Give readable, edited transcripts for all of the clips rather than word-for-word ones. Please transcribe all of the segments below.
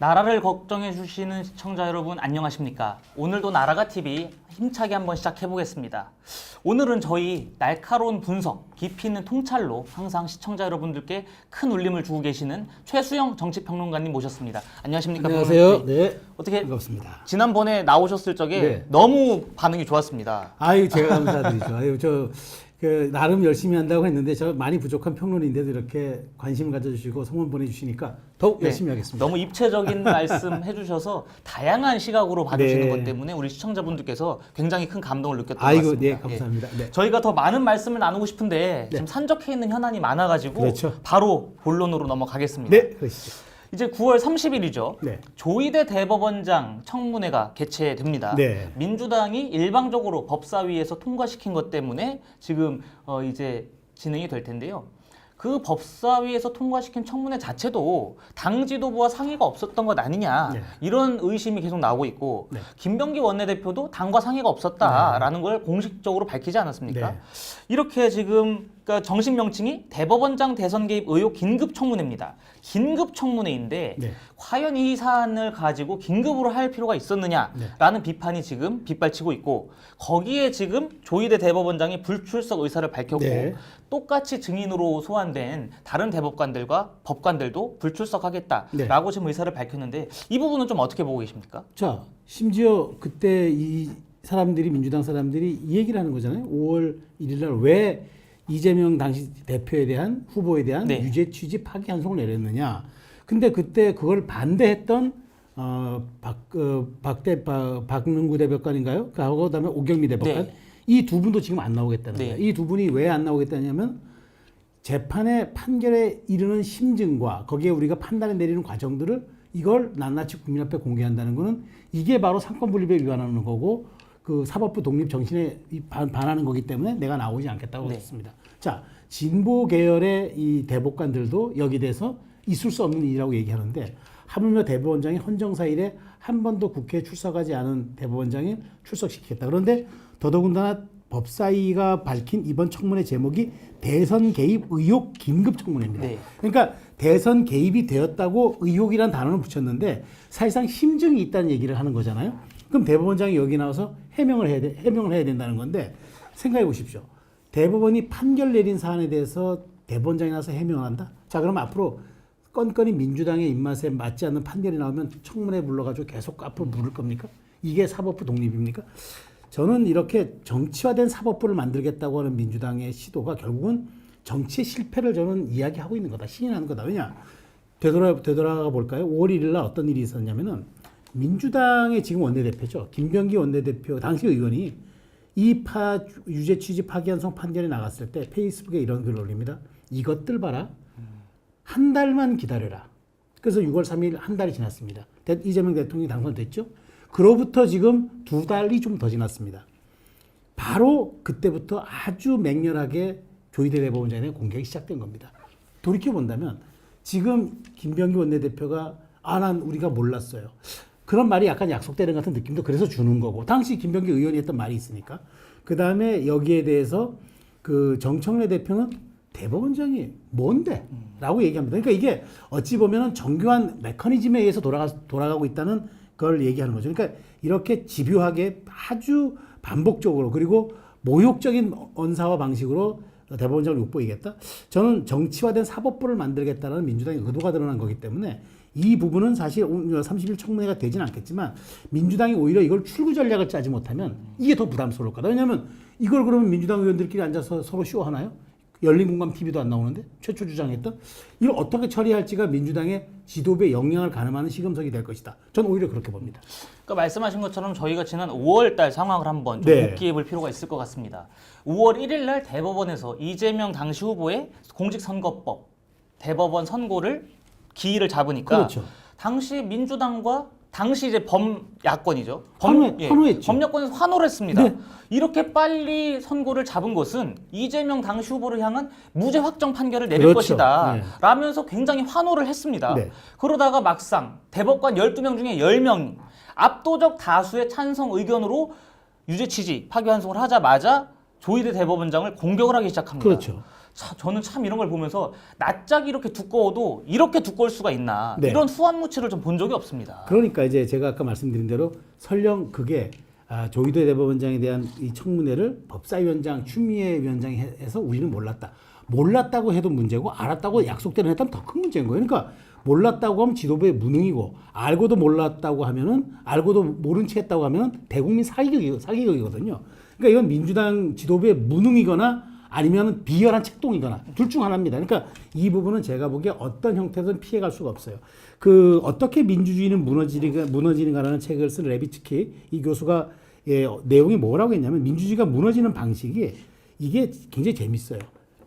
나라를 걱정해 주시는 시청자 여러분 안녕하십니까? 오늘도 나라가TV 힘차게 한번 시작해 보겠습니다. 오늘은 저희 날카로운 분석, 깊이 있는 통찰로 항상 시청자 여러분들께 큰 울림을 주고 계시는 최수영 정치평론가님 모셨습니다. 안녕하십니까? 안녕하세요. 네. 어떻게 반갑습니다. 지난번에 나오셨을 적에 네. 너무 반응이 좋았습니다. 아유, 제가 감사드리죠. 아유, 나름 열심히 한다고 했는데 저 많이 부족한 평론인데도 이렇게 관심을 가져주시고 성원 보내주시니까 더욱 열심히 하겠습니다. 너무 입체적인 말씀 해주셔서 다양한 시각으로 봐주시는 네. 것 때문에 우리 시청자분들께서 굉장히 큰 감동을 느꼈던 것 아이고, 같습니다. 네, 감사합니다. 네. 저희가 더 많은 말씀을 나누고 싶은데 지금 산적해 있는 현안이 많아가지고 그렇죠. 바로 본론으로 넘어가겠습니다. 네, 그러시죠. 이제 9월 30일이죠. 네. 조희대 대법원장 청문회가 개최됩니다. 네. 민주당이 일방적으로 법사위에서 통과시킨 것 때문에 지금 이제 진행이 될 텐데요. 그 법사위에서 통과시킨 청문회 자체도 당 지도부와 상의가 없었던 것 아니냐 네. 이런 의심이 계속 나오고 있고 네. 김병기 원내대표도 당과 상의가 없었다라는 걸 공식적으로 밝히지 않았습니까? 네. 이렇게 지금 그러니까 정식 명칭이 대법원장 대선 개입 의혹 긴급 청문회입니다. 긴급 청문회인데 네. 과연 이 사안을 가지고 긴급으로 할 필요가 있었느냐라는 비판이 지금 빗발치고 있고 거기에 지금 조희대 대법원장이 불출석 의사를 밝혔고 네. 똑같이 증인으로 소환된 다른 대법관들과 법관들도 불출석하겠다라고 네. 지금 의사를 밝혔는데 이 부분은 좀 어떻게 보고 계십니까? 자, 심지어 그때 이 사람들이 민주당 사람들이 이 얘기를 하는 거잖아요. 5월 1일 날 왜 이재명 당시 대표에 대한 후보에 대한 네. 유죄 취지 파기 환송을 내렸느냐. 근데 그때 그걸 반대했던 박능구 대법관인가요? 그다음에 오경미 대법관. 네. 이 두 분도 지금 안 나오겠다는 네. 거예요. 이 두 분이 왜 안 나오겠다냐면 재판의 판결에 이르는 심증과 거기에 우리가 판단을 내리는 과정들을 이걸 낱낱이 국민 앞에 공개한다는 거는 이게 바로 상권분립에 위반하는 거고 그 사법부 독립 정신에 반하는 거기 때문에 내가 나오지 않겠다고 네. 했습니다. 자, 진보 계열의 이 대법관들도 여기 대해서 있을 수 없는 일이라고 얘기하는데 하물며 대법원장이 헌정사일에 한 번도 국회에 출석하지 않은 대법원장이 출석시키겠다. 그런데 더더군다나 법사위가 밝힌 이번 청문회 제목이 대선 개입 의혹 긴급 청문회입니다. 네. 그러니까 대선 개입이 되었다고 의혹이란 단어를 붙였는데 사실상 심증이 있다는 얘기를 하는 거잖아요. 그럼 대법원장이 여기 나와서 해명을 해야 된다는 건데 생각해 보십시오. 대법원이 판결 내린 사안에 대해서 대법원장이 나와서 해명을 한다? 자, 그럼 앞으로 건건이 민주당의 입맛에 맞지 않는 판결이 나오면 청문회 불러가지고 계속 앞으로 물을 겁니까? 이게 사법부 독립입니까? 저는 이렇게 정치화된 사법부를 만들겠다고 하는 민주당의 시도가 결국은 정치의 실패를 저는 이야기하고 있는 거다. 시인하는 거다. 왜냐? 되돌아가 볼까요? 5월 1일 날 어떤 일이 있었냐면은 민주당의 지금 원내대표죠. 김병기 원내대표 당시 의원이 유죄 취지 파기환송 판결이 나갔을 때 페이스북에 이런 글을 올립니다. 이것들 봐라. 한 달만 기다려라. 그래서 6월 3일 한 달이 지났습니다. 이재명 대통령이 당선됐죠. 그로부터 지금 2달이 좀 더 지났습니다. 바로 그때부터 아주 맹렬하게 조희대 대법원장에 대한 공격이 시작된 겁니다. 돌이켜본다면 지금 김병기 원내대표가 난 우리가 몰랐어요. 그런 말이 약간 약속되는 같은 느낌도 그래서 주는 거고 당시 김병기 의원이 했던 말이 있으니까 그 다음에 여기에 대해서 그 정청래 대표는 대법원장이 뭔데? 라고 얘기합니다. 그러니까 이게 어찌 보면 정교한 메커니즘에 의해서 돌아가고 있다는 걸 얘기하는 거죠. 그러니까 이렇게 집요하게 아주 반복적으로 그리고 모욕적인 언사와 방식으로 대법원장을 욕보이겠다? 저는 정치화된 사법부를 만들겠다는 민주당의 의도가 드러난 거기 때문에 이 부분은 사실 30일 청문회가 되진 않겠지만 민주당이 오히려 이걸 출구 전략을 짜지 못하면 이게 더 부담스러울 거다. 왜냐하면 이걸 그러면 민주당 의원들끼리 앉아서 서로 쇼하나요? 열린공감 TV도 안 나오는데 최초 주장했던 이걸 어떻게 처리할지가 민주당의 지도부에 영향을 가늠하는 시금석이 될 것이다. 저는 오히려 그렇게 봅니다. 그러니까 말씀하신 것처럼 저희가 지난 5월 달 상황을 한번 좀 네. 복기해 볼 필요가 있을 것 같습니다. 5월 1일 날 대법원에서 이재명 당시 후보의 공직선거법 대법원 선고를 기일을 잡으니까 그렇죠. 당시 민주당과 당시 이제 범야권이죠. 환호했죠. 범야권에서 환호를 했습니다. 네. 이렇게 빨리 선고를 잡은 것은 이재명 당시 후보를 향한 무죄 확정 판결을 내릴 그렇죠. 것이다. 네. 라면서 굉장히 환호를 했습니다. 네. 그러다가 막상 대법관 12명 중에 10명 압도적 다수의 찬성 의견으로 유죄 취지 파기환송을 하자마자 조희대 대법원장을 공격을 하기 시작합니다. 그렇죠. 저는 참 이런 걸 보면서 낯짝이 이렇게 두꺼워도 이렇게 두꺼울 수가 있나 네. 이런 후한무치를 좀 본 적이 없습니다. 그러니까 이제 제가 아까 말씀드린 대로 설령 그게 조희대 대법원장에 대한 이 청문회를 법사위원장 추미애 위원장이 해서 우리는 몰랐다고 해도 문제고 알았다고 약속대로 했다면 더 큰 문제인 거예요. 그러니까 몰랐다고 하면 지도부의 무능이고 알고도 몰랐다고 하면은 알고도 모른 채 했다고 하면 대국민 사기극이거든요. 그러니까 이건 민주당 지도부의 무능이거나 아니면 비열한 책동이거나 둘 중 하나입니다. 그러니까 이 부분은 제가 보기에 어떤 형태든 피해갈 수가 없어요. 그 어떻게 민주주의는 무너지는가라는 책을 쓴 레비츠키 이 교수가 내용이 뭐라고 했냐면 민주주의가 무너지는 방식이 이게 굉장히 재밌어요.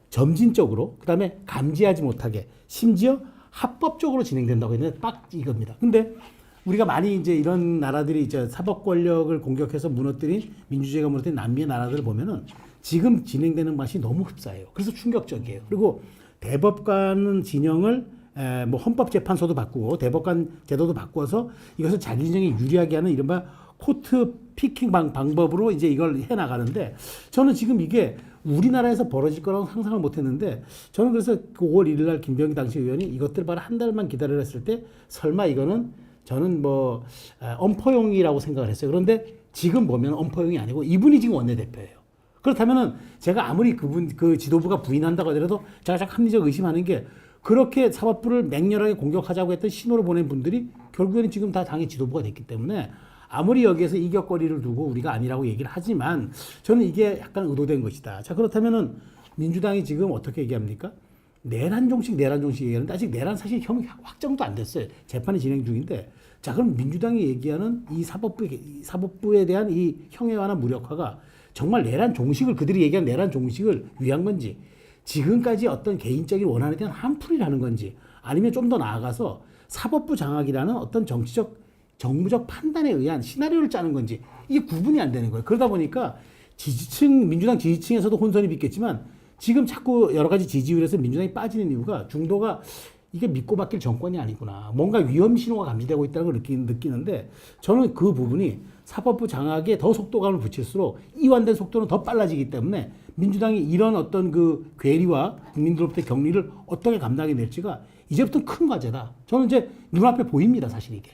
점진적으로 그다음에 감지하지 못하게 심지어 합법적으로 진행된다고 했는데 딱 이겁니다. 근데 우리가 많이 이제 이런 나라들이 이제 사법 권력을 공격해서 무너뜨린 민주주의가 무너뜨린 남미의 나라들을 보면은 지금 진행되는 맛이 너무 흡사해요. 그래서 충격적이에요. 그리고 대법관 진영을 뭐 헌법재판소도 바꾸고 대법관 제도도 바꿔서 이것을 자기 진영에 유리하게 하는 이른바 코트 피킹 방법으로 이제 이걸 해 나가는데 저는 지금 이게 우리나라에서 벌어질 거라고 상상을 못 했는데 저는 그래서 그 5월 1일 날 김병기 당시 의원이 이것들 바로 한 달만 기다리라 했을 때 설마 이거는 저는 뭐 엄포용이라고 생각을 했어요. 그런데 지금 보면 엄포용이 아니고 이분이 지금 원내대표예요. 그렇다면은 제가 아무리 그 지도부가 부인한다고 하더라도 제가 합리적 의심하는 게 그렇게 사법부를 맹렬하게 공격하자고 했던 신호를 보낸 분들이 결국에는 지금 다 당의 지도부가 됐기 때문에 아무리 여기에서 이격거리를 두고 우리가 아니라고 얘기를 하지만 저는 이게 약간 의도된 것이다. 자, 그렇다면은 민주당이 지금 어떻게 얘기합니까? 내란 종식 얘기하는데 아직 내란 사실 형 확정도 안 됐어요. 재판이 진행 중인데 자, 그럼 민주당이 얘기하는 이 사법부에 대한 이 형해화나 무력화가 정말 내란 종식을 그들이 얘기한 내란 종식을 위한 건지 지금까지 어떤 개인적인 원한에 대한 한풀이라는 건지 아니면 좀 더 나아가서 사법부 장악이라는 어떤 정무적 판단에 의한 시나리오를 짜는 건지 이게 구분이 안 되는 거예요. 그러다 보니까 민주당 지지층에서도 혼선이 빚겠지만 지금 자꾸 여러 가지 지지율에서 민주당이 빠지는 이유가 중도가 이게 믿고 맡길 정권이 아니구나. 뭔가 위험 신호가 감지되고 있다는 걸 느끼는데 저는 그 부분이 사법부 장악에 더 속도감을 붙일수록 이완된 속도는 더 빨라지기 때문에 민주당이 이런 어떤 그 괴리와 국민들로부터 격리를 어떻게 감당해 낼지가 이제부터 큰 과제다. 저는 이제 눈앞에 보입니다, 사실 이게.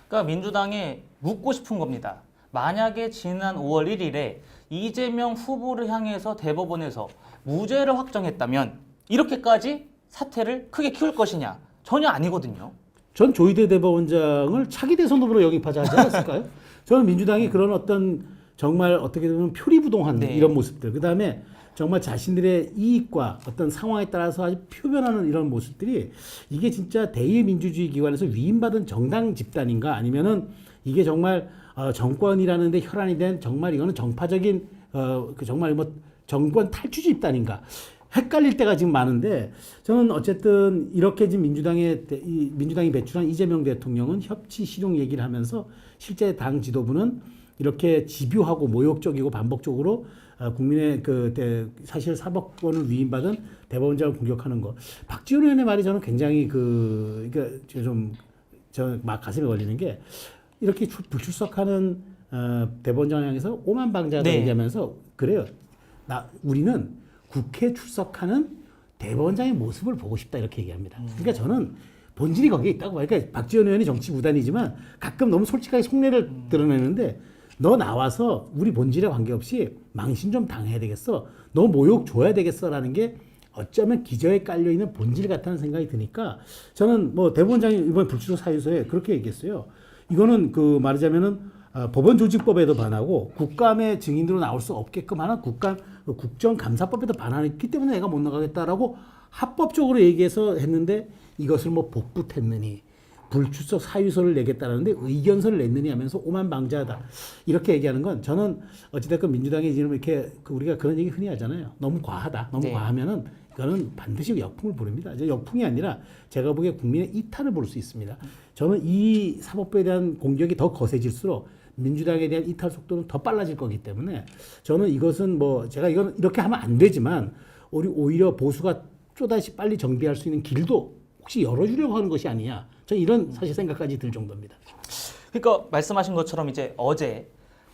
그러니까 민주당에 묻고 싶은 겁니다. 만약에 지난 5월 1일에 이재명 후보를 향해서 대법원에서 무죄를 확정했다면 이렇게까지 사태를 크게 키울 것이냐? 전혀 아니거든요. 전 조희대 대법원장을 차기 대선 후보로 영입하지 않았을까요? 저는 민주당이 그런 어떤 정말 어떻게 보면 표리부동한 네. 이런 모습들, 그 다음에 정말 자신들의 이익과 어떤 상황에 따라서 아주 표변하는 이런 모습들이 이게 진짜 대의민주주의 기관에서 위임받은 정당 집단인가 아니면은 이게 정말 정권이라는 데 혈안이 된 정말 이거는 정파적인 그 정말 뭐 정권 탈취 집단인가 헷갈릴 때가 지금 많은데 저는 어쨌든 이렇게 지금 민주당이 배출한 이재명 대통령은 협치 실용 얘기를 하면서 실제 당 지도부는 이렇게 집요하고 모욕적이고 반복적으로 국민의 사실 사법권을 위임받은 대법원장을 공격하는 거. 박지원 의원의 말이 저는 굉장히 막 가슴에 걸리는 게 이렇게 불출석하는 대법원장 향해서 오만방자다 네. 얘기하면서 그래요. 우리는 국회 출석하는 대법원장의 모습을 보고 싶다 이렇게 얘기합니다. 그러니까 저는 본질이 거기에 있다고 봐요. 그러니까 박지원 의원이 정치 무단이지만 가끔 너무 솔직하게 속내를 드러내는데 너 나와서 우리 본질에 관계없이 망신 좀 당해야 되겠어. 너 모욕 줘야 되겠어라는 게 어쩌면 기저에 깔려있는 본질 같다는 생각이 드니까 저는 뭐 대법원장이 이번 불출석 사유서에 그렇게 얘기했어요. 이거는 말하자면은 법원조직법에도 반하고 국감의 증인으로 나올 수 없게끔 하는 국정감사법에도 반하기 때문에 내가 못 나가겠다라고 합법적으로 얘기해서 했는데 이것을 뭐 복붙했느니 불출석 사유서를 내겠다라는데 의견서를 냈느니 하면서 오만방자하다 이렇게 얘기하는 건 저는 어찌됐건 민주당이 지금 이렇게 우리가 그런 얘기 흔히 하잖아요. 너무 과하다. 너무 네. 과하면은 이거는 반드시 역풍을 부릅니다. 이제 역풍이 아니라 제가 보기에 국민의 이탈을 볼 수 있습니다. 저는 이 사법부에 대한 공격이 더 거세질수록 민주당에 대한 이탈 속도는 더 빨라질 거기 때문에 저는 이것은 제가 이건 이렇게 하면 안 되지만 우리 오히려 보수가 또다시 빨리 정비할 수 있는 길도 혹시 열어주려고 하는 것이 아니냐. 저는 이런 사실 생각까지 들 정도입니다. 그러니까 말씀하신 것처럼 이제 어제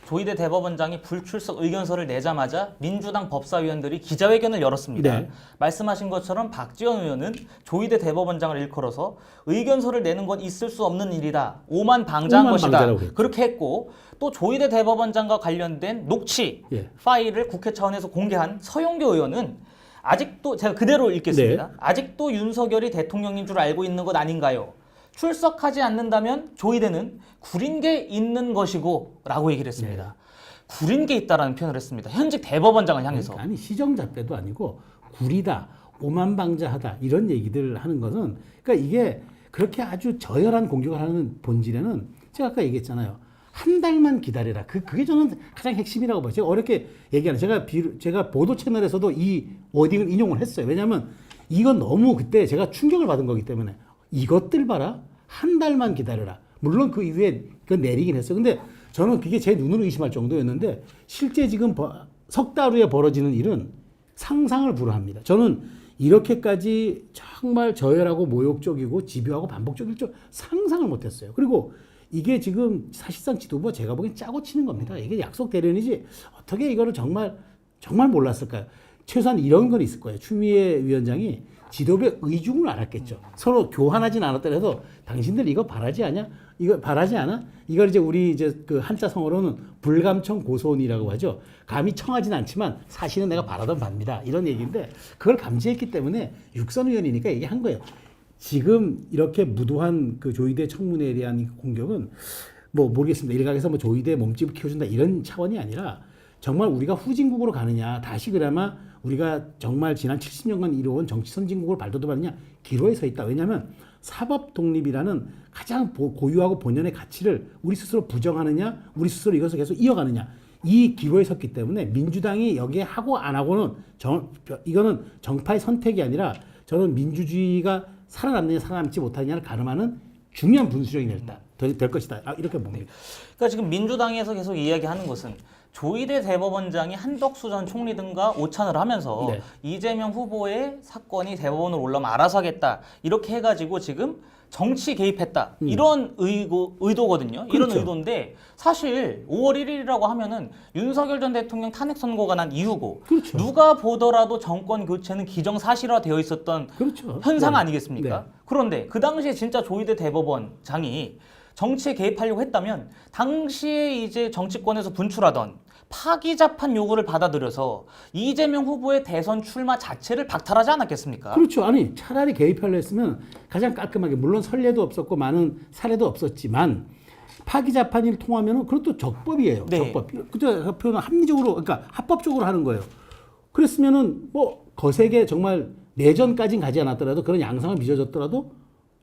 조희대 대법원장이 불출석 의견서를 내자마자 민주당 법사위원들이 기자회견을 열었습니다. 네. 말씀하신 것처럼 박지원 의원은 조희대 대법원장을 일컬어서 의견서를 내는 건 있을 수 없는 일이다. 오만방자한 것이다. 오만방자라고 했죠. 그렇게 했고 또 조희대 대법원장과 관련된 녹취 예. 파일을 국회 차원에서 공개한 서영교 의원은 아직도 제가 그대로 읽겠습니다. 네. 아직도 윤석열이 대통령인 줄 알고 있는 것 아닌가요? 출석하지 않는다면 조희대는 구린 게 있는 것이고 라고 얘기를 했습니다. 구린 게 있다라는 표현을 했습니다. 현직 대법원장을 향해서. 그러니까 아니 시정잡배도 아니고 구리다, 오만방자하다 이런 얘기들 하는 것은 그러니까 이게 그렇게 아주 저열한 공격을 하는 본질에는 제가 아까 얘기했잖아요. 한 달만 기다려라. 그게 저는 가장 핵심이라고 봐요. 제가 어렵게 얘기하는 제가 보도 채널에서도 이 워딩을 인용을 했어요. 왜냐하면 이건 너무 그때 제가 충격을 받은 거기 때문에 이것들 봐라. 한 달만 기다려라. 물론 그 이후에 그 내리긴 했어요. 근데 저는 그게 제 눈으로 의심할 정도였는데 실제 지금 석 달 후에 벌어지는 일은 상상을 불허합니다. 저는 이렇게까지 정말 저열하고 모욕적이고 집요하고 반복적일 줄 상상을 못했어요. 그리고 이게 지금 사실상 지도부가 제가 보기엔 짜고 치는 겁니다. 이게 약속 대련이지 어떻게 이거를 정말 몰랐을까요? 최소한 이런 건 있을 거예요. 추미애 위원장이 지도부의 의중을 알았겠죠. 서로 교환하진 않았더라도 당신들 이거 바라지 않냐? 이거 바라지 않아? 이걸 이제 우리 이제 그 한자 성어로는 불감청 고소원이라고 하죠. 감히 청하진 않지만 사실은 내가 바라던 바입니다. 이런 얘기인데 그걸 감지했기 때문에 육선 의원이니까 얘기한 거예요. 지금 이렇게 무도한 그 조희대 청문회에 대한 공격은 뭐 모르겠습니다. 일각에서 뭐 조희대 몸집을 키워준다 이런 차원이 아니라 정말 우리가 후진국으로 가느냐 다시 그나마 우리가 정말 지난 70년간 이루어온 정치 선진국을 발돋움하느냐 기로에 서 있다. 왜냐하면 사법 독립이라는 가장 고유하고 본연의 가치를 우리 스스로 부정하느냐 우리 스스로 이것을 계속 이어가느냐 이 기로에 섰기 때문에 민주당이 여기에 하고 안 하고는 이거는 정파의 선택이 아니라 저는 민주주의가 살아남느냐 살아남지 못하느냐를 가름하는 중요한 분수령이 될 것이다. 이렇게 봅니다. 그러니까 지금 민주당에서 계속 이야기하는 것은 조희대 대법원장이 한덕수 전 총리 등과 오찬을 하면서 네. 이재명 후보의 사건이 대법원으로 올라오면 알아서 하겠다. 이렇게 해가지고 지금 정치 개입했다. 이런 의도거든요. 이런 그렇죠. 의도인데 사실 5월 1일이라고 하면은 윤석열 전 대통령 탄핵 선고가 난 이후고 그렇죠. 누가 보더라도 정권 교체는 기정사실화되어 있었던 그렇죠. 현상 네. 아니겠습니까? 네. 그런데 그 당시에 진짜 조희대 대법원장이 정치에 개입하려고 했다면 당시에 이제 정치권에서 분출하던 파기자판 요구를 받아들여서 이재명 후보의 대선 출마 자체를 박탈하지 않았겠습니까? 그렇죠. 아니 차라리 개입하려 했으면 가장 깔끔하게 물론 선례도 없었고 많은 사례도 없었지만 파기자판을 통하면 그것도 적법이에요. 네. 적법. 그때 표현은 합리적으로 그러니까 합법적으로 하는 거예요. 그랬으면은 뭐 거세게 정말 내전까지는 가지 않았더라도 그런 양상을 빚어졌더라도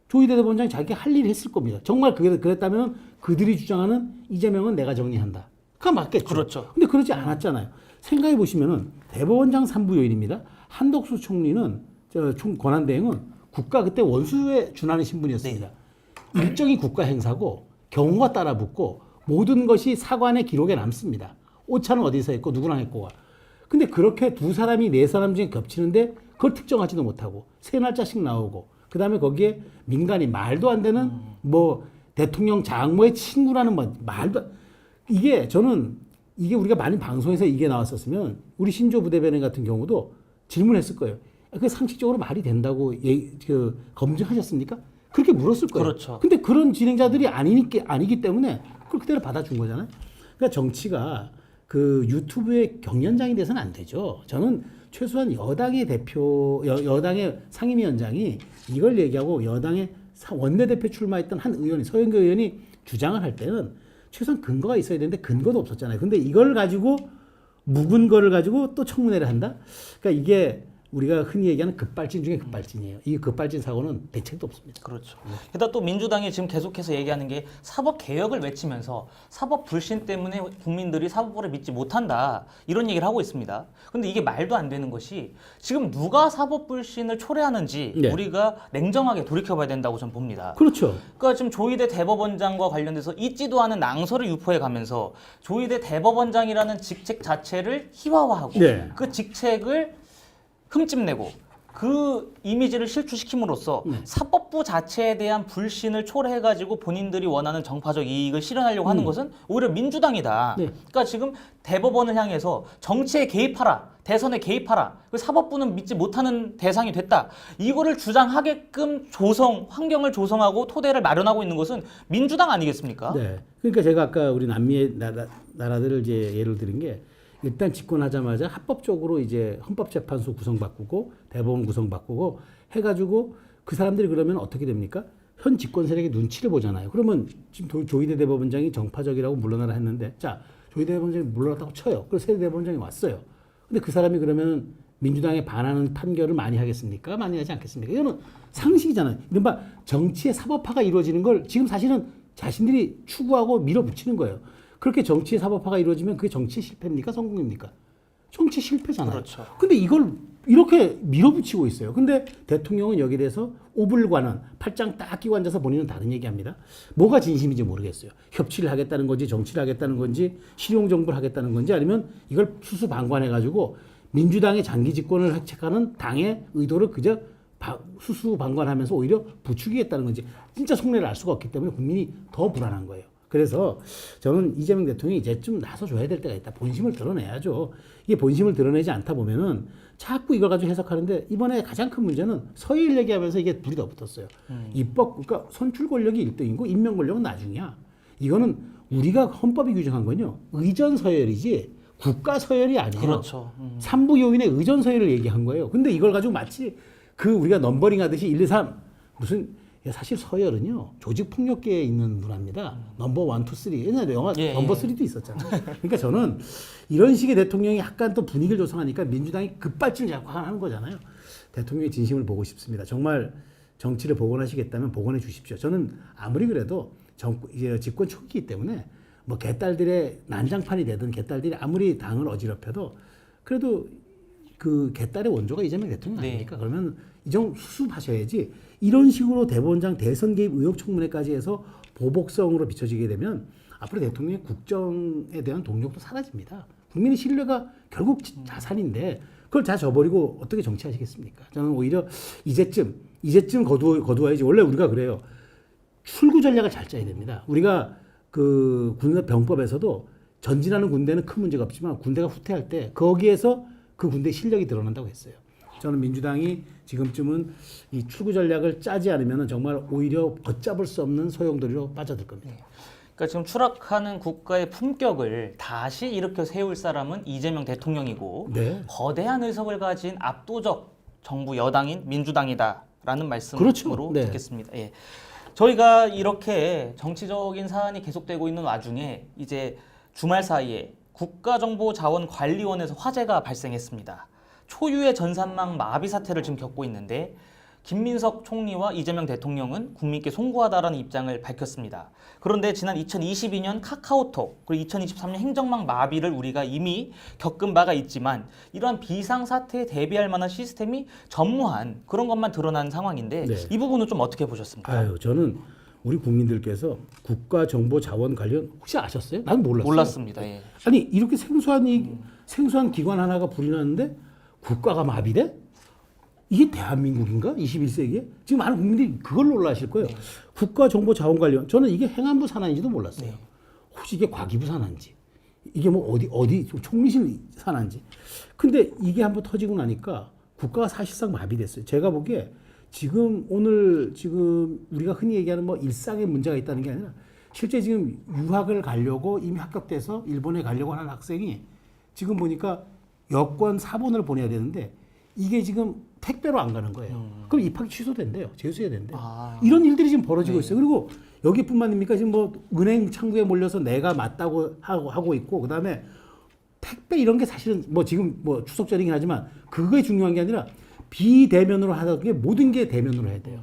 조희대 대법원장이 자기 할 일을 했을 겁니다. 정말 그랬다면 그들이 주장하는 이재명은 내가 정리한다. 그가 맞겠죠. 그렇죠. 근데 그러지 않았잖아요. 생각해 보시면은 대법원장 3부 요인입니다. 한덕수 총리는 권한대행은 국가 그때 원수에 준하는 신분이었습니다. 일정이 국가 행사고 경호가 따라 붙고 모든 것이 사관의 기록에 남습니다. 오차는 어디서 했고 누구랑 했고가. 근데 그렇게 두 사람이 네 사람 중에 겹치는데 그걸 특정하지도 못하고 세 날짜씩 나오고 그다음에 거기에 민간인 말도 안 되는 뭐 대통령 장모의 친구라는 뭐 말도 저는 이게 우리가 많은 방송에서 이게 나왔었으면 우리 신조 부대변인 같은 경우도 질문했을 거예요. 그게 상식적으로 말이 된다고 검증하셨습니까? 그렇게 물었을 거예요. 그렇죠. 근데 그런 진행자들이 아니기 때문에 그걸 그대로 받아준 거잖아요. 그러니까 정치가 그 유튜브의 경연장이 돼서는 안 되죠. 저는 최소한 여당의 여당의 상임위원장이 이걸 얘기하고 여당의 원내대표 출마했던 한 의원이 서영교 의원이 주장을 할 때는 최소한 근거가 있어야 되는데 근거도 없었잖아요. 근데 이걸 가지고 묵은 거를 가지고 또 청문회를 한다? 그러니까 이게 우리가 흔히 얘기하는 급발진 중에 급발진이에요. 이 급발진 사고는 대책도 없습니다. 그렇죠. 게다가 또 민주당이 지금 계속해서 얘기하는 게 사법 개혁을 외치면서 사법 불신 때문에 국민들이 사법부를 믿지 못한다 이런 얘기를 하고 있습니다. 그런데 이게 말도 안 되는 것이 지금 누가 사법 불신을 초래하는지 네. 우리가 냉정하게 돌이켜봐야 된다고 저는 봅니다. 그렇죠. 그러니까 지금 조희대 대법원장과 관련돼서 있지도 않은 낭설을 유포해 가면서 조희대 대법원장이라는 직책 자체를 희화화하고 네. 그 직책을 흠집내고 그 이미지를 실추시킴으로써 네. 사법부 자체에 대한 불신을 초래해가지고 본인들이 원하는 정파적 이익을 실현하려고 하는 것은 오히려 민주당이다. 네. 그러니까 지금 대법원을 향해서 정치에 개입하라, 대선에 개입하라, 그 사법부는 믿지 못하는 대상이 됐다. 이거를 주장하게끔 환경을 조성하고 토대를 마련하고 있는 것은 민주당 아니겠습니까? 네. 그러니까 제가 아까 우리 남미의 나라들을 이제 예를 들은 게 일단 집권하자마자 합법적으로 이제 헌법재판소 구성 바꾸고 대법원 구성 바꾸고 해가지고 그 사람들이 그러면 어떻게 됩니까? 현 집권 세력의 눈치를 보잖아요. 그러면 지금 조희대 대법원장이 정파적이라고 물러나라 했는데 자 조희대 대법원장이 물러났다고 쳐요. 그래서 새 대법원장이 왔어요. 근데 그 사람이 그러면 민주당에 반하는 판결을 많이 하겠습니까? 많이 하지 않겠습니까? 이거는 상식이잖아요. 이른바 정치의 사법화가 이루어지는 걸 지금 사실은 자신들이 추구하고 밀어붙이는 거예요. 그렇게 정치의 사법화가 이루어지면 그게 정치의 실패입니까? 성공입니까? 정치 실패잖아요. 그렇죠. 근데 이걸 이렇게 밀어붙이고 있어요. 근데 대통령은 여기에 대해서 오불관은 팔짱 딱 끼고 앉아서 본인은 다른 얘기합니다. 뭐가 진심인지 모르겠어요. 협치를 하겠다는 건지 정치를 하겠다는 건지 실용정부를 하겠다는 건지 아니면 이걸 수수방관해가지고 민주당의 장기 집권을 획책하는 당의 의도를 그저 수수방관하면서 오히려 부추기겠다는 건지 진짜 속내를 알 수가 없기 때문에 국민이 더 불안한 거예요. 그래서 저는 이재명 대통령이 이제좀 나서줘야 될 때가 있다. 본심을 드러내야죠. 이게 본심을 드러내지 않다 보면은 자꾸 이걸 가지고 해석하는데 이번에 가장 큰 문제는 서해일 얘기하면서 이게 불이 더 붙었어요. 그러니까 선출 권력이 1등이고 임명 권력은 나중이야. 이거는 우리가 헌법이 규정한 건요. 의전 서열이지 국가 서열이 아니에요. 그렇죠. 삼부 요인의 의전 서열을 얘기한 거예요. 근데 이걸 가지고 마치 그 우리가 넘버링 하듯이 1, 2, 3 무슨 사실 서열은요 조직 폭력계에 있는 문화입니다. 넘버 1, 2, 3 옛날에 영화 넘버 3도 있었잖아요. 그러니까 저는 이런 식의 대통령이 약간 또 분위기를 조성하니까 민주당이 급발진을 자꾸 하는 거잖아요. 대통령의 진심을 보고 싶습니다. 정말 정치를 복원하시겠다면 복원해 주십시오. 저는 아무리 그래도 이제 집권 초기이기 때문에 뭐 개딸들의 난장판이 되든 개딸들이 아무리 당을 어지럽혀도 그래도 그 개딸의 원조가 이재명 대통령 아닙니까? 그러면 이 정도 수습하셔야지 이런 식으로 대법원장 대선 개입 의혹 청문회까지 해서 보복성으로 비춰지게 되면 앞으로 대통령의 국정에 대한 동력도 사라집니다. 국민의 신뢰가 결국 자산인데 그걸 다 저버리고 어떻게 정치하시겠습니까? 저는 오히려 이제쯤 거두어야지. 원래 우리가 그래요. 출구 전략을 잘 짜야 됩니다. 우리가 그 군대 병법에서도 전진하는 군대는 큰 문제가 없지만 군대가 후퇴할 때 거기에서 그 군대 실력이 드러난다고 했어요. 저는 민주당이 지금쯤은 이 출구 전략을 짜지 않으면 정말 오히려 걷잡을 수 없는 소용돌이로 빠져들 겁니다. 그러니까 지금 추락하는 국가의 품격을 다시 일으켜 세울 사람은 이재명 대통령이고 네. 거대한 의석을 가진 압도적 정부 여당인 민주당이다라는 말씀으로 그렇죠. 네. 듣겠습니다. 예. 저희가 이렇게 정치적인 사안이 계속되고 있는 와중에 이제 주말 사이에 국가정보자원관리원에서 화재가 발생했습니다. 초유의 전산망 마비 사태를 지금 겪고 있는데 김민석 총리와 이재명 대통령은 국민께 송구하다라는 입장을 밝혔습니다. 그런데 지난 2022년 카카오톡 그리고 2023년 행정망 마비를 우리가 이미 겪은 바가 있지만 이러한 비상사태에 대비할 만한 시스템이 전무한 그런 것만 드러난 상황인데 네. 이 부분은 좀 어떻게 보셨습니까? 저는 우리 국민들께서 국가정보자원관리원 혹시 아셨어요? 난 몰랐어요. 몰랐습니다. 예. 아니 이렇게 생소한 기관 하나가 불이 났는데 국가가 마비돼? 이게 대한민국인가? 21세기에? 지금 많은 국민들이 그걸 놀라실 거예요. 네. 국가정보자원관리원. 저는 이게 행안부 산하인지도 몰랐어요. 네. 혹시 이게 과기부 산하인지. 이게 뭐 어디 총리실 산하인지. 근데 이게 한번 터지고 나니까 국가가 사실상 마비됐어요. 제가 보기에 지금 우리가 흔히 얘기하는 뭐 일상의 문제가 있다는 게 아니라 실제 지금 유학을 가려고 이미 합격돼서 일본에 가려고 하는 학생이 지금 보니까 여권 4번을 보내야 되는데 이게 지금 택배로 안 가는 거예요. 그럼 입학이 취소된대요. 재수해야 된대요. 이런 일들이 지금 벌어지고 있어요. 그리고 여기뿐만입니까? 지금 뭐 은행 창구에 몰려서 내가 맞다고 하고 있고 그다음에 택배 이런 게 사실은 뭐 지금 뭐 추석 전이긴 하지만 그게 중요한 게 아니라 비대면으로 하던 게 모든 게 대면으로 해야 돼요.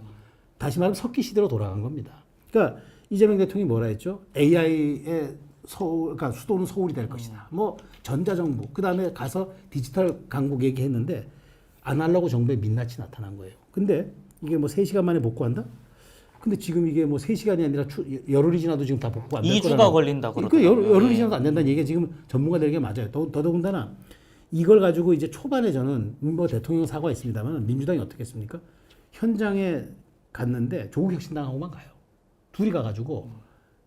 다시 말하면 석기 시대로 돌아간 겁니다. 그러니까 이재명 대통령이 뭐라 했죠? AI의 그러니까 수도는 서울이 될 것이다. 뭐 전자정부 그다음에 가서 디지털 강국 얘기했는데 아날로그 정부의 민낯이 나타난 거예요. 근데 이게 뭐 3시간 만에 복구한다? 근데 지금 이게 뭐 3시간이 아니라 열흘이 지나도 지금 다 복구 안 될 거라는 2주가 걸린다 그 그러더라고요. 열흘이 지나도 안 된다는 얘기가 지금 전문가들에게 맞아요. 더더군다나 이걸 가지고 이제 초반에 저는 뭐 대통령 사과가 있습니다만 민주당이 어떻게 했습니까? 현장에 갔는데 조국 혁신당하고만 가요. 둘이 가가지고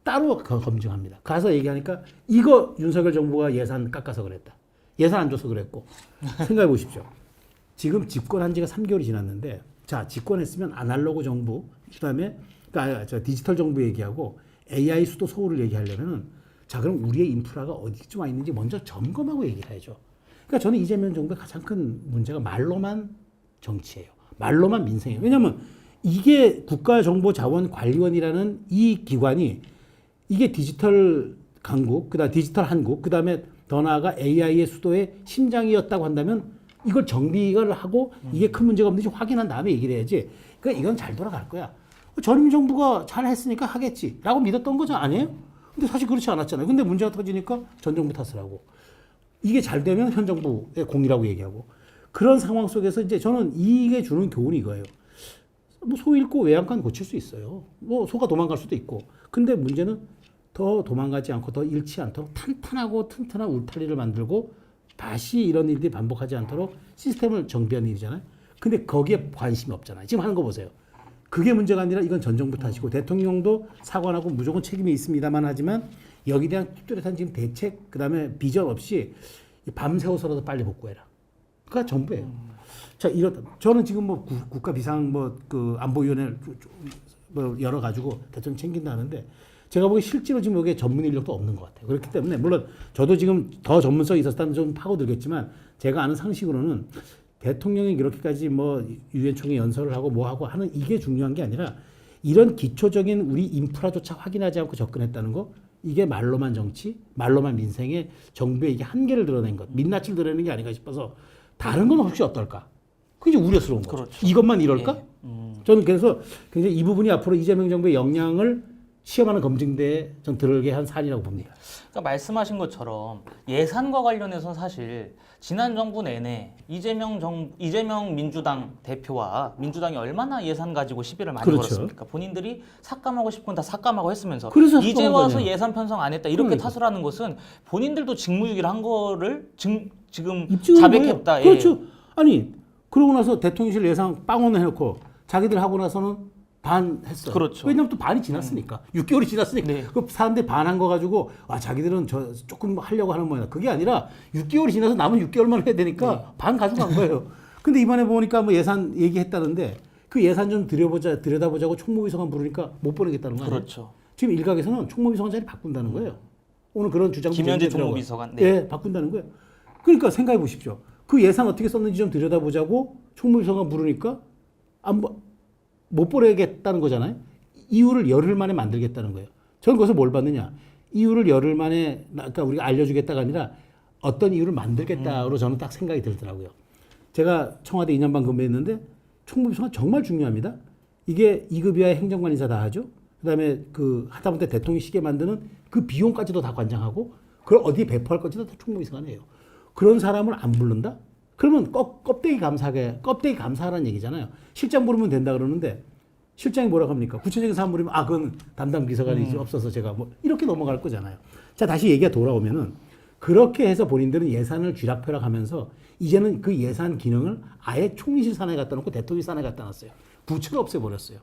따로 검증합니다. 가서 얘기하니까 이거 윤석열 정부가 예산 깎아서 그랬다. 예산 안 줘서 그랬고. 생각해 보십시오. 지금 집권한 지가 3개월이 지났는데 자 집권했으면 아날로그 정부 그다음에 그러니까 저 디지털 정부 얘기하고 AI 수도 서울을 얘기하려면은 자 그럼 우리의 인프라가 어디쯤 와 있는지 먼저 점검하고 얘기해야죠. 그러니까 저는 이재명 정부의 가장 큰 문제가 말로만 정치예요. 말로만 민생이에요. 왜냐하면 이게 국가정보자원관리원이라는 이 기관이 이게 디지털 강국, 그다음 디지털 한국, 그다음에 더 나아가 AI의 수도의 심장이었다고 한다면 이걸 정비를 하고 이게 큰 문제가 없는지 확인한 다음에 얘기를 해야지. 그러니까 이건 잘 돌아갈 거야. 전임 정부가 잘 했으니까 하겠지라고 믿었던 거죠, 아니에요? 근데 사실 그렇지 않았잖아요. 근데 문제가 터지니까 전 정부 탓을 하고 이게 잘 되면 현 정부의 공이라고 얘기하고 그런 상황 속에서 이제 저는 이게 주는 교훈이 이거예요. 뭐 소 잃고 외양간 고칠 수 있어요. 뭐 소가 도망갈 수도 있고. 근데 문제는 더 도망가지 않고 더 잃지 않도록 탄탄하고 튼튼한 울타리를 만들고 다시 이런 일들이 반복하지 않도록 시스템을 정비하는 일이잖아요. 근데 거기에 관심이 없잖아요. 지금 하는 거 보세요. 그게 문제가 아니라 이건 전 정부 탓이고 대통령도 사과하고 무조건 책임이 있습니다만 하지만 여기에 대한 뚜렷한 지금 대책 그다음에 비전 없이 밤새워서라도 빨리 복구해라. 그가 전부예요. 자, 저는 지금 뭐 국가 비상 뭐 그 안보위원회 뭐 열어 가지고 대통령 챙긴다는데 제가 보기에 실제로 지금 여기에 전문 인력도 없는 것 같아요. 그렇기 때문에 물론 저도 지금 더 전문성이 있었다면 좀 파고들겠지만 제가 아는 상식으로는 대통령이 이렇게까지 뭐 유엔 총회 연설을 하고 뭐 하고 하는 이게 중요한 게 아니라 이런 기초적인 우리 인프라조차 확인하지 않고 접근했다는 거 이게 말로만 정치, 말로만 민생의 정부의 이게 한계를 드러낸 것, 민낯을 드러내는 게 아닌가 싶어서 다른 건 혹시 어떨까? 그게 우려스러운 거죠. 그렇죠. 이것만 이럴까? 예. 저는 그래서 굉장히 이 부분이 앞으로 이재명 정부의 역량을 시험하는 검증대에 전 들게 한 사안이라고 봅니다. 그러니까 말씀하신 것처럼 예산과 관련해서는 사실 지난 정부 내내 이재명 민주당 대표와 민주당이 얼마나 예산 가지고 시비를 많이 그렇죠. 걸었습니까? 본인들이 삭감하고 싶은 건 다 삭감하고 했으면서 그래서 이제 삭감한 와서 거아니에요. 예산 편성 안 했다 이렇게 그러니까. 탓을 하는 것은 본인들도 직무유기를 한 거를 지금 입증한 자백했다. 거예요. 그렇죠. 아니 그러고 나서 대통령실 예상 빵원을 해놓고 자기들 하고 나서는 반 했어요. 그렇죠. 왜냐면 또 반이 지났으니까 6개월이 지났으니까 네. 그 사람들이 반한 거 가지고 아 자기들은 저 조금 하려고 하는 모양. 그게 아니라 6개월이 지나서 남은 6개월만 해야 되니까 네. 반 가져간 거예요. 근데 이번에 보니까 뭐 예산 얘기했다는데 그 예산 좀 들여다보자고 총무비서관 부르니까 못 보내겠다는 거 아니에요? 그렇죠. 지금 일각에서는 총무비서관 자리 바꾼다는 거예요. 오늘 그런 주장도 김현재 있더라고요. 총무비서관. 네. 네, 바꾼다는 거예요. 그러니까 생각해 보십시오. 그 예산 어떻게 썼는지 좀 들여다보자고 총무비서관 부르니까 못 보내겠다는 거잖아요. 이유를 열흘 만에 만들겠다는 거예요. 저는 거기서 뭘 받느냐. 이유를 열흘 만에 아까 우리가 알려주겠다가 아니라 어떤 이유를 만들겠다로 저는 딱 생각이 들더라고요. 제가 청와대 2년 반 근무했는데 총무비서관 정말 중요합니다. 이게 2급 이하의 행정관 인사 다 하죠. 그다음에 그 하다못해 대통령 시계 만드는 그 비용까지도 다 관장하고 그걸 어디에 배포할 건지도 다 총무비서관이에요. 그런 사람을 안 부른다? 그러면 껍데기 감사하라는 얘기잖아요. 실장 부르면 된다 그러는데 실장이 뭐라고 합니까? 구체적인 사람 부르면 그건 담당 비서관이 없어서 제가 뭐 이렇게 넘어갈 거잖아요. 자, 다시 얘기가 돌아오면은 그렇게 해서 본인들은 예산을 쥐락펴락하면서 이제는 그 예산 기능을 아예 총리실 산하에 갖다 놓고 대통령 산하에 갖다 놨어요. 부처를 없애버렸어요.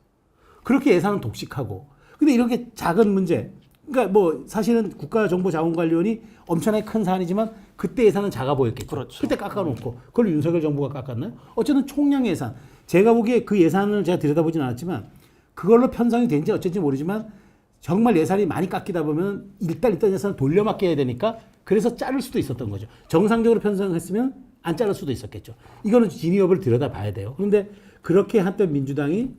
그렇게 예산은 독식하고. 근데 이렇게 작은 문제, 그러니까 뭐 사실은 국가정보자원관리원이 엄청나게 큰 사안이지만 그때 예산은 작아 보였겠죠. 그렇죠. 그때 깎아놓고 그걸 윤석열 정부가 깎았나요? 어쨌든 총량 예산. 제가 보기에 그 예산을 제가 들여다보진 않았지만 그걸로 편성이 된지 어쩐지 모르지만 정말 예산이 많이 깎이다 보면 일단 예산을 돌려막기 해야 되니까 그래서 자를 수도 있었던 거죠. 정상적으로 편성했으면 안 자를 수도 있었겠죠. 이거는 진위업을 들여다봐야 돼요. 그런데 그렇게 한때 민주당이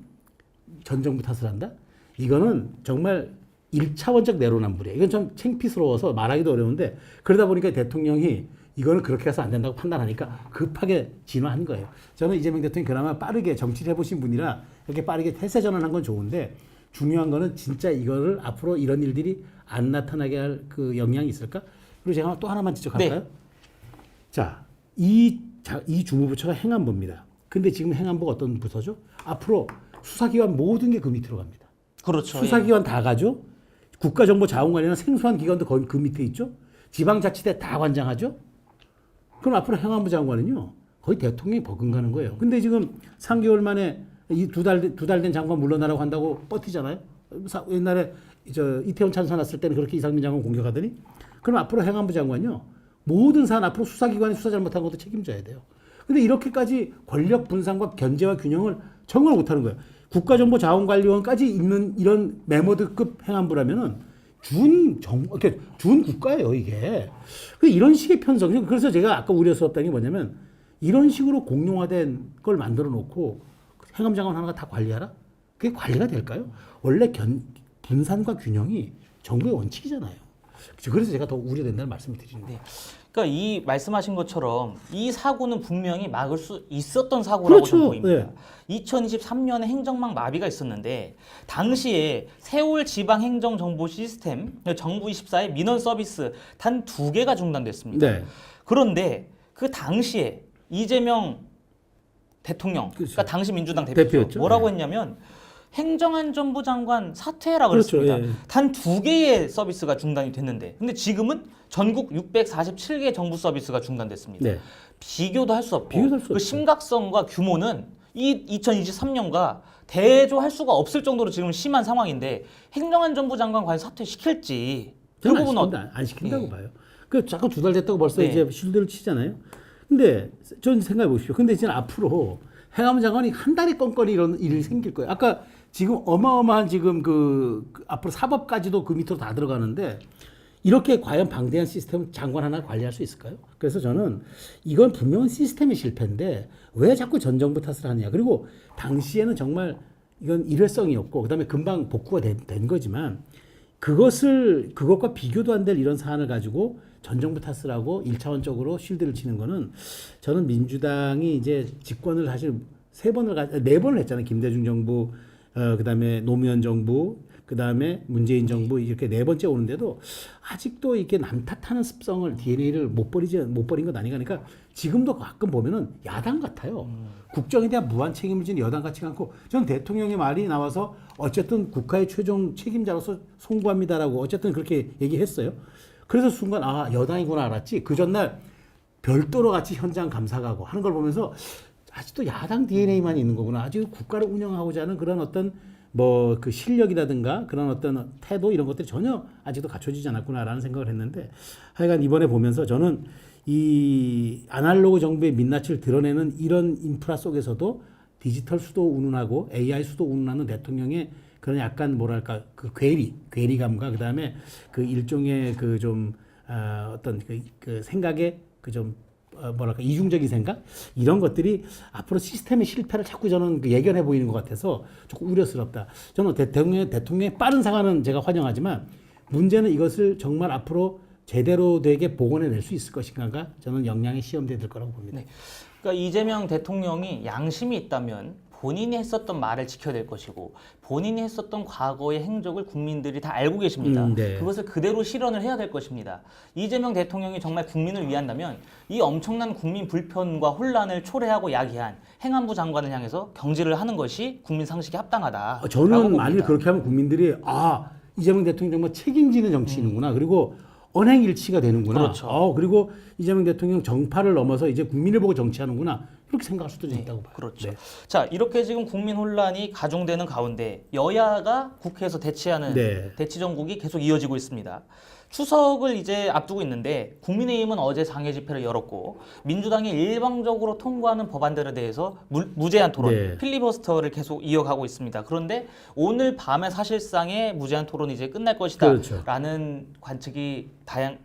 전 정부 탓을 한다? 이거는 정말 1차원적 내로남불이에요. 이건 좀 창피스러워서 말하기도 어려운데 그러다 보니까 대통령이 이거는 그렇게 해서 안 된다고 판단하니까 급하게 진화한 거예요. 저는 이재명 대통령이 그나마 빠르게 정치를 해보신 분이라 이렇게 빠르게 태세 전환한 건 좋은데 중요한 거는 진짜 이거를 앞으로 이런 일들이 안 나타나게 할 그 영향이 있을까? 그리고 제가 또 하나만 지적할까요? 네. 자, 이 주무부처가 행안부입니다. 근데 지금 행안부가 어떤 부서죠? 앞으로 수사기관 모든 게 그 밑으로 갑니다. 그렇죠. 수사기관 다 가죠. 국가정보자원관리나 생소한 기관도 거기 그 밑에 있죠. 지방자치대 다 관장하죠. 그럼 앞으로 행안부 장관은요 거의 대통령이 버금가는 거예요. 근데 지금 3개월 만에 이 두 달 된 장관 물러나라고 한다고 버티잖아요. 옛날에 이태원 참사 났을 때는 그렇게 이상민 장관 공격하더니 그럼 앞으로 행안부 장관요 모든 사안 앞으로 수사기관이 수사 잘못한 것도 책임져야 돼요. 근데 이렇게까지 권력 분산과 견제와 균형을 정말 못하는 거예요. 국가정보자원관리원까지 있는 이런 메모드급 행안부라면은 준 국가예요 이게. 이런 식의 편성. 그래서 제가 아까 우려스럽다는 게 뭐냐면 이런 식으로 공룡화된 걸 만들어 놓고 행안부장관 하나가 다 관리하라? 그게 관리가 될까요? 원래 분산과 균형이 정부의 원칙이잖아요. 그래서 제가 더 우려된다는 말씀을 드리는데. 그러니까 이 말씀하신 것처럼 이 사고는 분명히 막을 수 있었던 사고라고 좀 보입니다. 2023년에 행정망 마비가 있었는데 당시에 세월 지방행정정보 시스템 정부24의 민원 서비스 단 2개가 중단됐습니다. 네. 그런데 그 당시에 이재명 대통령, 그렇죠. 그러니까 당시 민주당 대표죠. 뭐라고 네. 했냐면 행정안전부 장관 사퇴해라 그렇죠. 그랬습니다. 예. 단 2개의 서비스가 중단이 됐는데 근데 지금은 전국 647개 정부 서비스가 중단됐습니다. 네. 비교도 할 수 없고 비교도 할수 그 없죠. 심각성과 규모는 이 2023년과 대조할 수가 없을 정도로 지금 심한 상황인데 행정안전부 장관 과연 사퇴시킬지 그 저는 부분은 안 시킨다고 예. 봐요. 그 자꾸 2달 됐다고 벌써 네. 이제 쉴드를 치잖아요. 근데 전 생각해 보십시오. 근데 이제 앞으로 행안부 장관이 한 달에 건건이 이런 일이 생길 거예요. 아까 지금 어마어마한 지금 그 앞으로 사법까지도 그 밑으로 다 들어가는데 이렇게 과연 방대한 시스템 장관 하나 관리할 수 있을까요? 그래서 저는 이건 분명한 시스템의 실패인데 왜 자꾸 전 정부 탓을 하느냐. 그리고 당시에는 정말 이건 일회성이었고 그다음에 금방 복구가 된 거지만 그것과 비교도 안 될 이런 사안을 가지고 전 정부 탓을 하고 1차원적으로 쉴드를 치는 거는 저는 민주당이 이제 집권을 사실 4번을 했잖아요. 김대중 정부, 그다음에 노무현 정부, 그다음에 문재인 정부 이렇게 4번째 오는데도 아직도 이렇게 남 탓하는 습성을 DNA를 못 버린 것 아닌가. 그러니까 지금도 가끔 보면은 야당 같아요. 국정에 대한 무한 책임을 지는 여당 같지 않고 저는 대통령의 말이 나와서 어쨌든 국가의 최종 책임자로서 송구합니다라고 어쨌든 그렇게 얘기했어요. 그래서 순간 여당이구나 알았지. 그 전날 별도로 같이 현장 감사 가고 하는 걸 보면서 아직도 야당 DNA만 있는 거구나. 아직 국가를 운영하고자 하는 그런 어떤 그 실력이라든가 그런 어떤 태도 이런 것들이 전혀 아직도 갖춰지지 않았구나라는 생각을 했는데 하여간 이번에 보면서 저는 이 아날로그 정부의 민낯을 드러내는 이런 인프라 속에서도 디지털 수도 운운하고 AI 수도 운운하는 대통령의 그런 약간 뭐랄까 그 괴리감과 그다음에 그 일종의 그 좀 어떤 그 생각의 그 좀 뭐랄까 이중적인 생각 이런 것들이 앞으로 시스템의 실패를 자꾸 저는 예견해 보이는 것 같아서 조금 우려스럽다. 저는 대통령의 빠른 사과는 제가 환영하지만 문제는 이것을 정말 앞으로 제대로 되게 복원해낼 수 있을 것인가 저는 역량이 시험돼야 될 거라고 봅니다. 네. 그러니까 이재명 대통령이 양심이 있다면 본인이 했었던 말을 지켜야 될 것이고 본인이 했었던 과거의 행적을 국민들이 다 알고 계십니다. 네. 그것을 그대로 실현을 해야 될 것입니다. 이재명 대통령이 정말 국민을 위한다면 이 엄청난 국민 불편과 혼란을 초래하고 야기한 행안부 장관을 향해서 경질을 하는 것이 국민 상식에 합당하다. 저는 만일 그렇게 하면 국민들이 이재명 대통령 정말 책임지는 정치인이구나. 그리고 언행일치가 되는구나. 그렇죠. 그리고 이재명 대통령 정파를 넘어서 이제 국민을 보고 정치하는구나. 이렇게 생각할 수도 있다고 봐요. 그렇죠. 네. 자, 이렇게 지금 국민 혼란이 가중되는 가운데 여야가 국회에서 대치하는 네. 대치 정국이 계속 이어지고 있습니다. 추석을 이제 앞두고 있는데 국민의힘은 어제 장외 집회를 열었고 민주당이 일방적으로 통과하는 법안들에 대해서 무제한 토론, 네. 필리버스터를 계속 이어가고 있습니다. 그런데 오늘 밤에 사실상의 무제한 토론이 이제 끝날 것이다라는 그렇죠. 관측이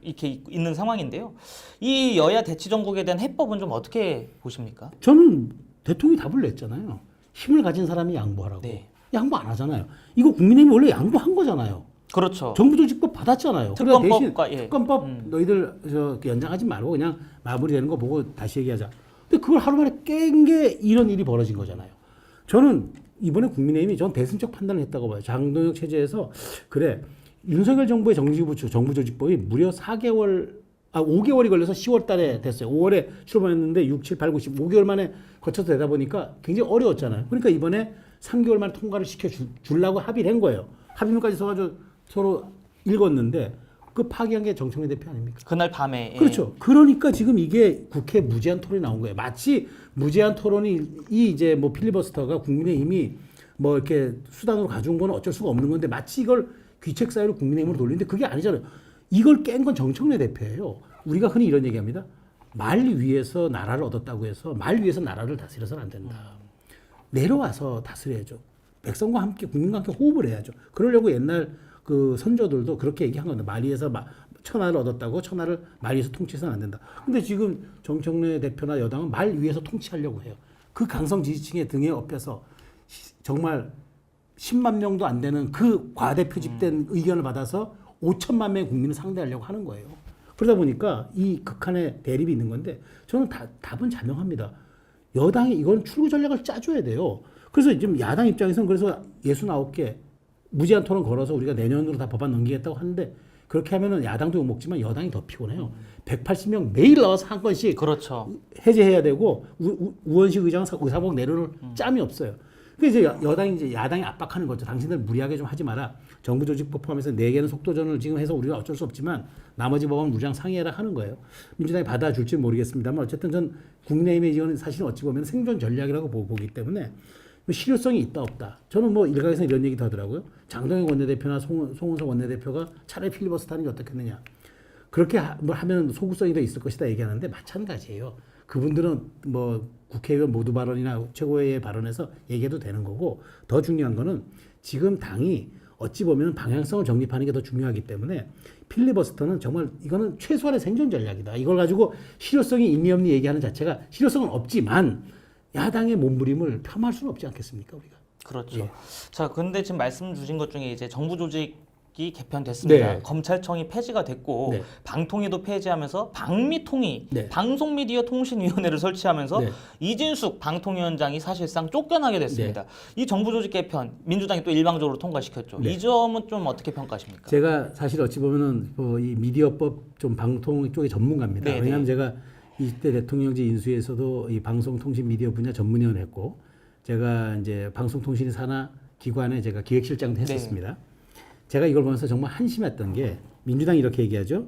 이렇게 있는 상황인데요. 이 여야 대치 정국에 대한 해법은 좀 어떻게 보십니까? 저는 대통령이 답을 냈잖아요. 힘을 가진 사람이 양보하라고. 네. 양보 안 하잖아요. 이거 국민의힘이 원래 양보한 거잖아요. 그렇죠. 정부조직법 받았잖아요. 특검법과 특검법 너희들 연장하지 말고 그냥 마무리되는 거 보고 다시 얘기하자. 근데 그걸 하루 만에 깬 게 이런 일이 벌어진 거잖아요. 저는 이번에 국민의힘이 전 대승적 판단을 했다고 봐요. 장동혁 체제에서 그래 윤석열 정부의 정부조직법이 무려 5개월이 걸려서 10월 달에 됐어요. 5월에 출범했는데 6, 7, 8, 9, 10 5개월 만에 거쳐서 되다 보니까 굉장히 어려웠잖아요. 그러니까 이번에 3개월 만에 통과를 시켜주려고 합의를 한 거예요. 합의문까지 써가지고 서로 읽었는데 그 파기한 게 정청래 대표 아닙니까? 그날 밤에. 예. 그렇죠. 그러니까 지금 이게 국회 무제한 토론이 나온 거예요. 마치 무제한 토론이 이제 뭐 필리버스터가 국민의힘이 뭐 이렇게 수단으로 가져온 건 어쩔 수가 없는 건데 마치 이걸 귀책 사유로 국민의힘으로 돌리는데 그게 아니잖아요. 이걸 깬 건 정청래 대표예요. 우리가 흔히 이런 얘기합니다. 말 위에서 나라를 얻었다고 해서 말 위에서 나라를 다스려서는 안 된다. 내려와서 다스려야죠. 백성과 함께 국민과 함께 호흡을 해야죠. 그러려고 옛날 그 선조들도 그렇게 얘기한 건데 말 위에서 천하를 얻었다고 천하를 말 위에서 통치해서는 안 된다. 근데 지금 정청래 대표나 여당은 말 위에서 통치하려고 해요. 그 강성 지지층의 등에 업혀서 정말 10만 명도 안 되는 그 과대 표집된 의견을 받아서 5천만 명의 국민을 상대하려고 하는 거예요. 그러다 보니까 이 극한의 대립이 있는 건데 저는 답은 자명합니다. 여당이 이건 출구 전략을 짜줘야 돼요. 그래서 지금 야당 입장에서는 그래서 69개 무제한 토론 걸어서 우리가 내년으로 다 법안 넘기겠다고 하는데 그렇게 하면은 야당도 욕먹지만 여당이 더 피곤해요. 180명 매일 나와서 한 건씩 그렇죠. 해제해야 되고 우원식 의장은 의사복 내려놓을 짬이 없어요. 그래서 이제 여당이 이제 야당이 압박하는 거죠. 당신들 무리하게 좀 하지 마라. 정부 조직법 포함해서 4개는 속도전을 지금 해서 우리가 어쩔 수 없지만 나머지 법은 우리랑 상의해라 하는 거예요. 민주당이 받아줄지 모르겠습니다만 어쨌든 전 국민의힘의 이건 사실은 어찌 보면 생존 전략이라고 보기 때문에 실효성이 있다 없다. 저는 뭐 일각에서 이런 얘기도 하더라고요. 장동영 원내대표나 송은석 원내대표가 차라리 필리버스터 하는 게 어떻겠느냐. 그렇게 하면 소구성이 더 있을 것이다 얘기하는데 마찬가지예요. 그분들은 뭐 국회의원 모두 발언이나 최고위의 발언에서 얘기해도 되는 거고 더 중요한 거는 지금 당이 어찌 보면 방향성을 정립하는 게 더 중요하기 때문에 필리버스터는 정말 이거는 최소한의 생존 전략이다. 이걸 가지고 실효성이 있니 없니 얘기하는 자체가 실효성은 없지만 야당의 몸부림을 폄하할 수는 없지 않겠습니까 우리가. 그렇죠. 예. 자, 근데 지금 말씀 주신 것 중에 이제 정부 조직이 개편됐습니다. 네. 검찰청이 폐지가 됐고 네. 방통위도 폐지하면서 방미통위 네. 방송미디어통신위원회를 설치하면서 네. 이진숙 방통위원장이 사실상 쫓겨나게 됐습니다. 이 정부 조직 개편 민주당이 또 일방적으로 통과시켰죠. 네. 이 점은 좀 어떻게 평가하십니까? 제가 사실 어찌 보면은 이 미디어법 좀 방통 쪽의 전문가입니다. 네, 왜냐하면 제가 이때 대통령제 인수에서도 이 방송통신 미디어 분야 전문위원을 했고 제가 이제 방송통신 산하 기관에 제가 기획실장도 했었습니다. 제가 이걸 보면서 정말 한심했던 게 민주당이 이렇게 얘기하죠.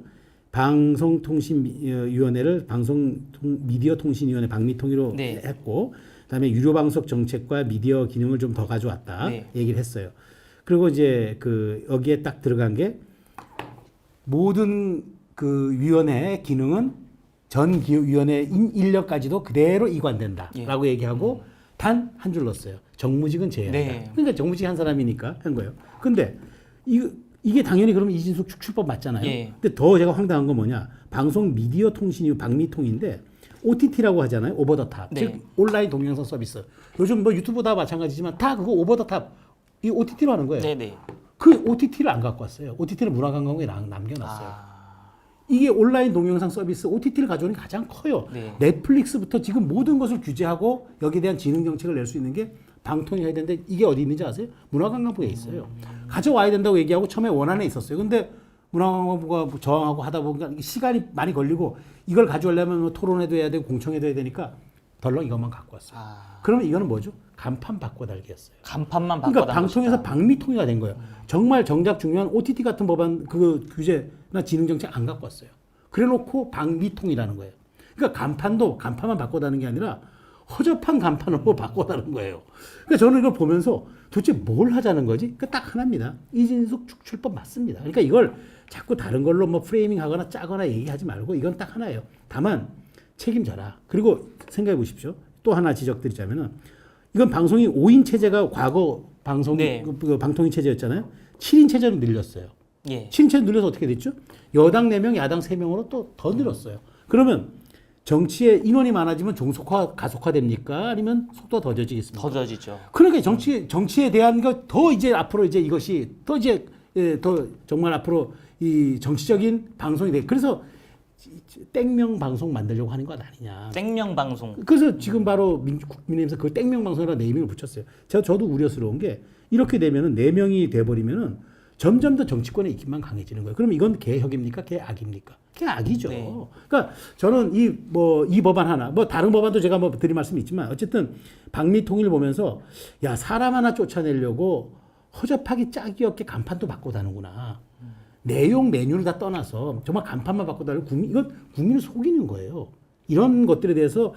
방송통신위원회를 방송미디어통신위원회 방미통위로 네. 했고 그다음에 유료방송 정책과 미디어 기능을 좀 더 가져왔다 네. 얘기를 했어요. 그리고 이제 여기에 딱 들어간 게 모든 그 위원회의 기능은 전 위원회 인력까지도 그대로 이관된다라고 얘기하고 단 한 줄 넣었어요. 정무직은 제외한다. 네. 그러니까 정무직 한 사람이니까 한 거예요. 근데 이게 당연히 그러면 이진숙 축출법 맞잖아요. 예. 근데 더 제가 황당한 건 뭐냐? 방송 미디어 통신이 방미통인데 OTT라고 하잖아요. 오버 더 탑. 네. 즉 온라인 동영상 서비스. 요즘 뭐 유튜브 다 마찬가지지만 다 그거 오버 더 탑. 이 OTT로 하는 거예요. 네네. 그 OTT를 안 갖고 왔어요. OTT를 문화관광부에 남겨놨어요. 아, 이게 온라인 동영상 서비스 OTT를 가져오는 게 가장 커요. 네. 넷플릭스부터 지금 모든 것을 규제하고 여기에 대한 진흥 정책을 낼 수 있는 게 방통위 해야 되는데 이게 어디 있는지 아세요? 문화관광부에 있어요. 가져와야 된다고 얘기하고 처음에 원안에 있었어요. 근데 문화관광부가 저항하고 하다 보니까 시간이 많이 걸리고 이걸 가져오려면 뭐 토론회도 해야 되고 공청회도 해야 되니까 덜렁 이것만 갖고 왔어요. 그러면 이거는 뭐죠? 간판 바꿔달기였어요. 간판만 그러니까 바꿔달라. 방통에서 방미통위가 된 거예요. 정말 정작 중요한 OTT 같은 법안 그 규제나 진흥 정책 안 갖고 왔어요. 그래놓고 방미통이라는 거예요. 그러니까 간판만 바꿔다는 게 아니라 허접한 간판으로 바꿔다는 거예요. 그러니까 저는 이걸 보면서 도대체 뭘 하자는 거지? 그러니까 딱 하나입니다. 이진숙 축출법 맞습니다. 그러니까 이걸 자꾸 다른 걸로 뭐 프레이밍하거나 짜거나 얘기하지 말고 이건 딱 하나예요. 다만 책임져라. 그리고 생각해 보십시오. 또 하나 지적드리자면은 이건 방송이 5인 체제가 과거 그 방통위 체제였잖아요. 7인 체제로 늘렸어요. 예. 7인 체제 늘려서 어떻게 됐죠? 여당 4명, 야당 3명으로 또 더 늘었어요. 그러면 정치에 인원이 많아지면 종속화, 가속화됩니까? 아니면 속도가 더뎌지겠습니까? 더져지죠. 그러니까 정치에 대한 거 더 이제 앞으로 이제 이것이 더 이제 더 정말 앞으로 이 정치적인 방송이 돼. 그래서 땡명 방송 만들려고 하는 것 아니냐. 땡명 방송. 그래서 지금 바로 국민의힘에서 그 땡명 방송이라는 네이밍을 붙였어요. 저도 우려스러운 게 이렇게 되면은 4명이 돼버리면은 점점 더 정치권의 입김만 강해지는 거예요. 그럼 이건 개혁입니까? 개악입니까? 개악이죠. 네. 그러니까 저는 이 법안 하나, 뭐 다른 법안도 제가 뭐 드릴 말씀이 있지만 어쨌든 방미통일을 보면서 야 사람 하나 쫓아내려고 허접하게 짝이 없게 간판도 바꿔 다는구나. 내용 메뉴를 다 떠나서 정말 간판만 바꿔 다니고 이건 국민을 속이는 거예요. 이런 것들에 대해서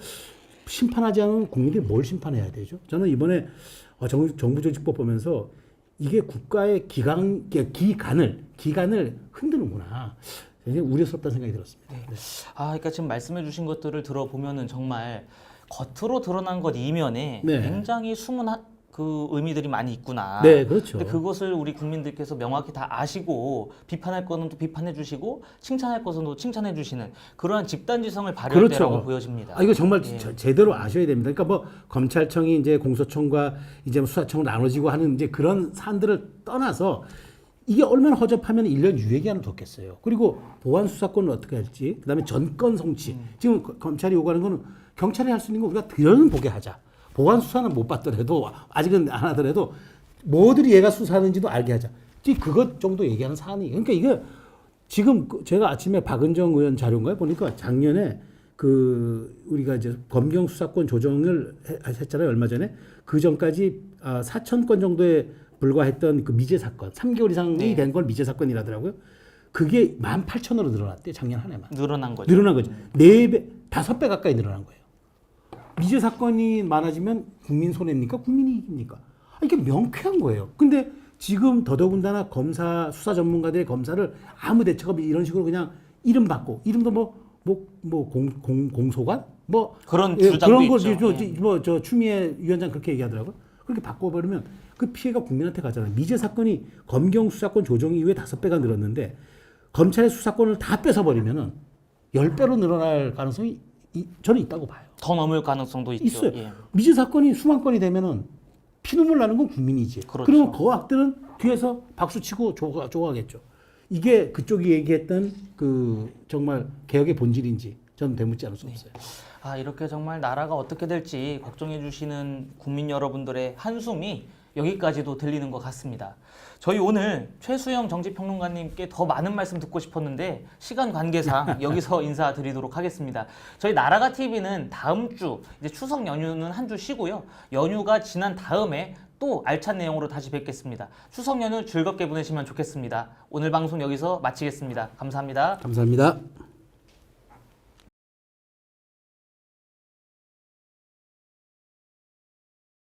심판하지 않은 국민들이 뭘 심판해야 되죠? 저는 이번에 정부조직법 보면서 이게 국가의 기간을 흔드는구나. 굉장히 우려스럽다는 생각이 들었습니다. 네. 그러니까 지금 말씀해주신 것들을 들어보면은 정말 겉으로 드러난 것 이면에 네. 굉장히 숨은 그 의미들이 많이 있구나. 네, 그렇죠. 근데 그것을 우리 국민들께서 명확히 다 아시고 비판할 거는 또 비판해 주시고 칭찬할 것은 또 칭찬해 주시는 그러한 집단지성을 발휘할 그렇죠. 때라고 보여집니다. 이거 정말 예. 제대로 아셔야 됩니다. 그러니까 뭐 검찰청이 이제 공소청과 이제 뭐 수사청으로 나눠지고 하는 이제 그런 사안들을 떠나서 이게 얼마나 허접하면 1년 유예기한을 뒀겠어요. 그리고 보안 수사권을 어떻게 할지, 그다음에 전권 성취. 지금 검찰이 요구하는 거는 경찰이 할 수 있는 거 우리가 들여보게 하자. 보안 수사는 못 받더라도 아직은 안 하더라도 뭐들이 얘가 수사하는지도 알게 하자. 그것 정도 얘기하는 사안이. 그러니까 이게 지금 제가 아침에 박은정 의원 자료인가요? 보니까 작년에 우리가 이제 검경 수사권 조정을 했잖아요. 얼마 전에. 그 전까지 4천 건 정도에 불과했던 그 미제 사건, 3개월 이상이 된 걸 미제 사건이라더라고요. 그게 18,000으로 늘어났대요. 작년 한 해만. 늘어난 거죠. 늘어난 거죠. 4배, 5배 가까이 늘어난 거예요. 미제 사건이 많아지면 국민 손해입니까? 국민이 이깁니까? 이게 명쾌한 거예요. 근데 지금 더더군다나 수사 전문가들의 검사를 아무 대처가 이런 식으로 그냥 이름 바꿔. 이름도 공소관? 그런 주장도 그런 있죠. 저 추미애 위원장 그렇게 얘기하더라고요. 그렇게 바꿔버리면 그 피해가 국민한테 가잖아요. 미제 사건이 검경 수사권 조정 이후에 5배가 늘었는데 검찰의 수사권을 다 뺏어버리면은 10배로 늘어날 가능성이 저는 있다고 봐요. 더 넘을 가능성도 있죠. 있어요. 예. 미제 사건이 수만 건이 되면은 피눈물 나는 건 국민이지. 그렇죠. 그러면 그 악들은 뒤에서 박수치고 좋아하겠죠. 이게 그쪽이 얘기했던 정말 개혁의 본질인지 저는 되묻지 않을 수 없어요. 이렇게 정말 나라가 어떻게 될지 걱정해 주시는 국민 여러분들의 한숨이 여기까지도 들리는 것 같습니다. 저희 오늘 최수영 정치평론가님께 더 많은 말씀 듣고 싶었는데 시간 관계상 여기서 인사드리도록 하겠습니다. 저희 나라가 TV는 다음 주 이제 추석 연휴는 한 주 쉬고요. 연휴가 지난 다음에 또 알찬 내용으로 다시 뵙겠습니다. 추석 연휴 즐겁게 보내시면 좋겠습니다. 오늘 방송 여기서 마치겠습니다. 감사합니다. 감사합니다.